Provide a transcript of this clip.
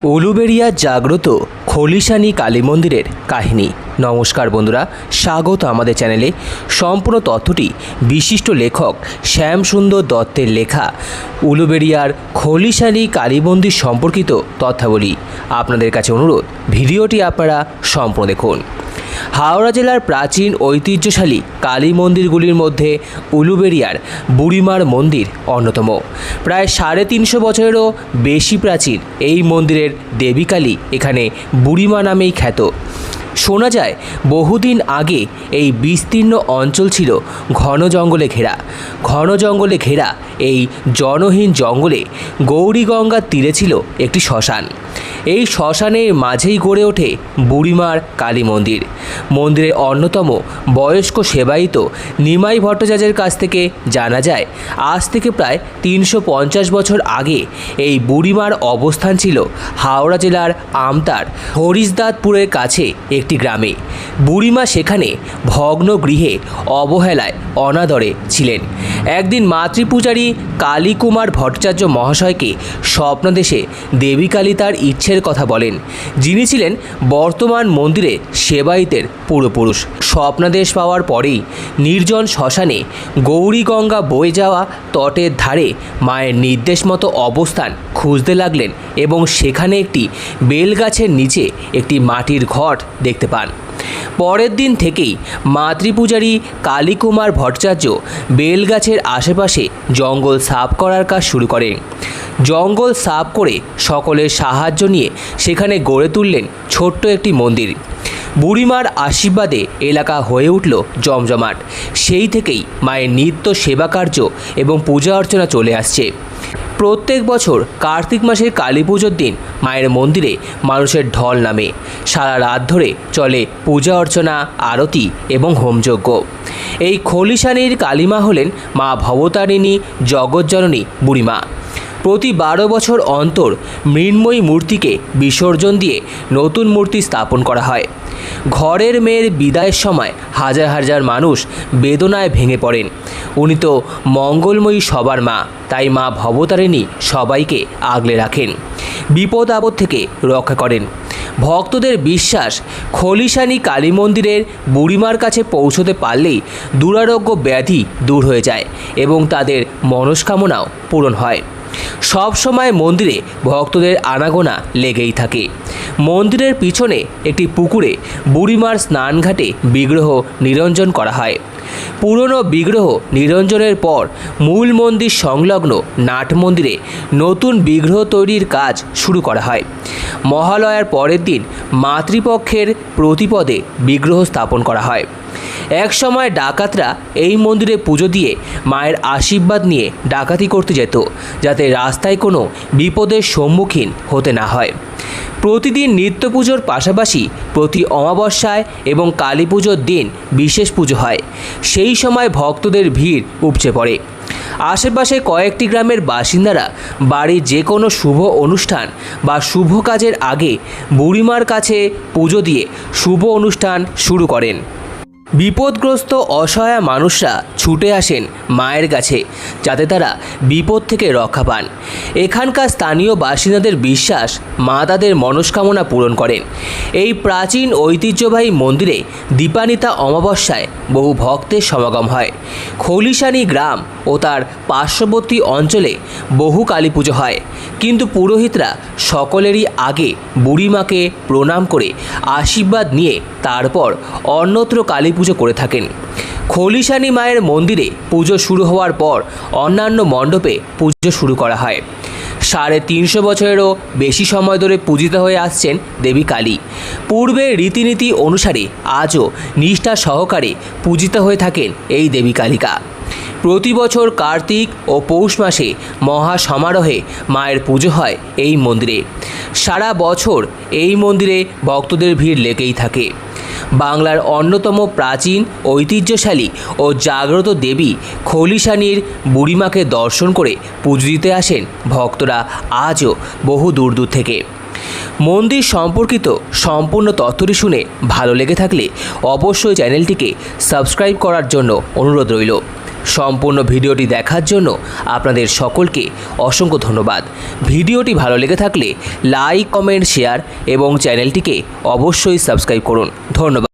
উলুবেড়িয়া জাগ্রত খলিশানী কালী মন্দিরের কাহিনী। নমস্কার বন্ধুরা, স্বাগত আমাদের চ্যানেলে। সম্পূর্ণ তথ্যটি বিশিষ্ট লেখক শ্যামসুন্দর দত্তের লেখা উলুবেড়িয়ার খলিশানী কালী মন্দির সম্পর্কিত তথ্যাবলী। আপনাদের কাছে অনুরোধ, ভিডিওটি আপনারা সম্পূর্ণ দেখুন। হাওড়া জেলার প্রাচীন ঐতিহ্যশালী কালী মন্দিরগুলির মধ্যে উলুবেড়িয়ার বুড়িমার মন্দির অন্যতম। প্রায় 350 বছরেরও বেশি প্রাচীন এই মন্দিরের দেবী কালী এখানে বুড়িমা নামেই খ্যাত। শোনা যায় বহুদিন আগে এই বিস্তীর্ণ অঞ্চল ছিল ঘন জঙ্গলে ঘেরা এই জনহীন জঙ্গলে গৌরীগঙ্গার তীরে ছিল একটি শ্মশান। এই শ্মশানের মাঝেই গড়ে ওঠে বুড়িমার কালী মন্দির। মন্দিরের অন্যতম বয়স্ক সেবায়িত নিমাই ভট্টাচার্যের কাছ থেকে জানা যায়, আজ থেকে প্রায় 350 বছর আগে এই বুড়িমার অবস্থান ছিল হাওড়া জেলার আমতার হরিশদাসপুরের কাছে একটি গ্রামে। বুড়িমা সেখানে ভগ্ন গৃহে অবহেলায় অনাদরে ছিলেন। একদিন মাতৃপূজারী কালীকুমার ভট্টাচার্য মহাশয়কে স্বপ্নদেশে দেবী কালী তার ইচ্ছের কথা বলেন, যিনি ছিলেন বর্তমান মন্দিরে সেবায়িতের পূর্বপুরুষ। স্বপ্নাদেশ পাওয়ার পরেই নির্জন শ্মশানে গৌরীগঙ্গা বয়ে যাওয়া তটের ধারে মায়ের নির্দেশ মতো অবস্থান খুঁজতে লাগলেন এবং সেখানে একটি বেলগাছের নিচে একটি মাটির ঘট দেখতে পান। পরের দিন থেকেই মাতৃপূজারী কালীকুমার ভট্টাচার্য বেলগাছের আশেপাশে জঙ্গল সাফ করার কাজ শুরু করেন। জঙ্গল সাফ করে সকলের সাহায্য নিয়ে সেখানে গড়ে তুললেন ছোট্ট একটি মন্দির। বুড়িমার আশীর্বাদে এলাকা হয়ে উঠল জমজমাট। সেই থেকেই মায়ের নিত্য সেবা কার্য এবং পূজা অর্চনা চলে আসছে। প্রত্যেক বছর কার্তিক মাসের কালী পুজোর দিন মায়ের মন্দিরে মানুষের ঢল নামে। সারা রাত ধরে চলে পূজা অর্চনা, আরতি এবং হোমযজ্ঞ। এই খলিশানীর কালীমা হলেন মা ভবতারিণী জগজ্জননী বুড়িমা। প্রতি 12 বছর অন্তর মৃন্ময়ী মূর্তিকে বিসর্জন দিয়ে নতুন মূর্তি স্থাপন করা হয়। ঘরের মেয়ের বিদায়ের সময় হাজার হাজার মানুষ বেদনায় ভেঙে পড়েন। উনি তো মঙ্গলময়ী সবার মা, তাই মা ভবতারিণী সবাইকে আগলে রাখেন, বিপদ আপদ থেকে রক্ষা করেন। ভক্তদের বিশ্বাস, খলিশানী কালী মন্দিরের বুড়িমার কাছে পৌঁছতে পারলেই দুরারোগ্য ব্যাধি দূর হয়ে যায় এবং তাদের মনস্কামনাও পূরণ হয়। সব সময় মন্দিরে ভক্তদের আনাগোনা লেগেই থাকে। মন্দিরের পিছনে একটি পুকুরে বুড়িমার স্নানঘাটে বিগ্রহ নিরঞ্জন করা হয়। পুরনো বিগ্রহ নিরঞ্জনের পর মূল মন্দির সংলগ্ন নাট মন্দিরে নতুন বিগ্রহ তৈরির কাজ শুরু করা হয়। মহালয়ার পরের দিন মাতৃপক্ষের প্রতিপদে বিগ্রহ স্থাপন করা হয়। এক সময় ডাকাতরা এই মন্দিরে পুজো দিয়ে মায়ের আশীর্বাদ নিয়ে ডাকাতি করতে যেত, যাতে রাস্তায় কোনো বিপদের সম্মুখীন হতে না হয়। প্রতিদিন নিত্য পুজোর পাশাপাশি প্রতি অমাবস্যায় এবং কালী পুজোর দিন বিশেষ পুজো হয়। সেই সময় ভক্তদের ভিড় উপচে পড়ে। আশেপাশে কয়েকটি গ্রামের বাসিন্দারা বাড়ির যে কোনো শুভ অনুষ্ঠান বা শুভ কাজের আগে বুড়িমার কাছে পুজো দিয়ে শুভ অনুষ্ঠান শুরু করেন। বিপদগ্রস্ত অসহায় মানুষরা ছুটে আসেন মায়ের কাছে, যাতে তারা বিপদ থেকে রক্ষা পান। এখানকার স্থানীয় বাসিন্দাদের বিশ্বাস, মা তাদের মনস্কামনা পূরণ করেন। এই প্রাচীন ঐতিহ্যবাহী মন্দিরে দীপান্বিতা অমাবস্যায় বহু ভক্তের সমাগম হয়। খলিশানী গ্রাম ও তার পার্শ্ববর্তী অঞ্চলে বহু কালী পুজো হয়, কিন্তু পুরোহিতরা সকলেরই আগে বুড়িমাকে প্রণাম করে আশীর্বাদ নিয়ে তারপর অন্যত্র কালী পুজো করে থাকেন। খলিশানী মায়ের মন্দিরে পুজো শুরু হওয়ার পর অন্যান্য মণ্ডপে পুজো শুরু করা হয়। 350 বছরেরও বেশি সময় ধরে পূজিত হয়ে আসছেন দেবী কালী। পূর্বে রীতিনীতি অনুসারে আজও নিষ্ঠা সহকারে পূজিত হয়ে থাকেন এই দেবী কালিকা। প্রতি বছর কার্তিক ও পৌষ মাসে মহা সমারোহে মায়ের পুজো হয় এই মন্দিরে। সারা বছর এই মন্দিরে ভক্তদের ভিড় লেগেই থাকে। বাংলার অন্যতম প্রাচীন ঐতিহ্যশালী ও জাগ্রত দেবী খলিশানীর বুড়িমাকে দর্শন করে পুজো দিতে আসেন ভক্তরা আজও বহু দূর দূর থেকে। মন্দির সম্পর্কিত সম্পূর্ণ তথ্যটি শুনে ভালো লেগে থাকলে অবশ্যই চ্যানেলটিকে সাবস্ক্রাইব করার জন্য অনুরোধ রইল। সম্পূর্ণ ভিডিওটি দেখার জন্য আপনাদের সকলকে অসংখ্য ধন্যবাদ। ভিডিওটি ভালো লেগে থাকলে লাইক, কমেন্ট, শেয়ার এবং চ্যানেলটিকে অবশ্যই সাবস্ক্রাইব করুন। ধন্যবাদ।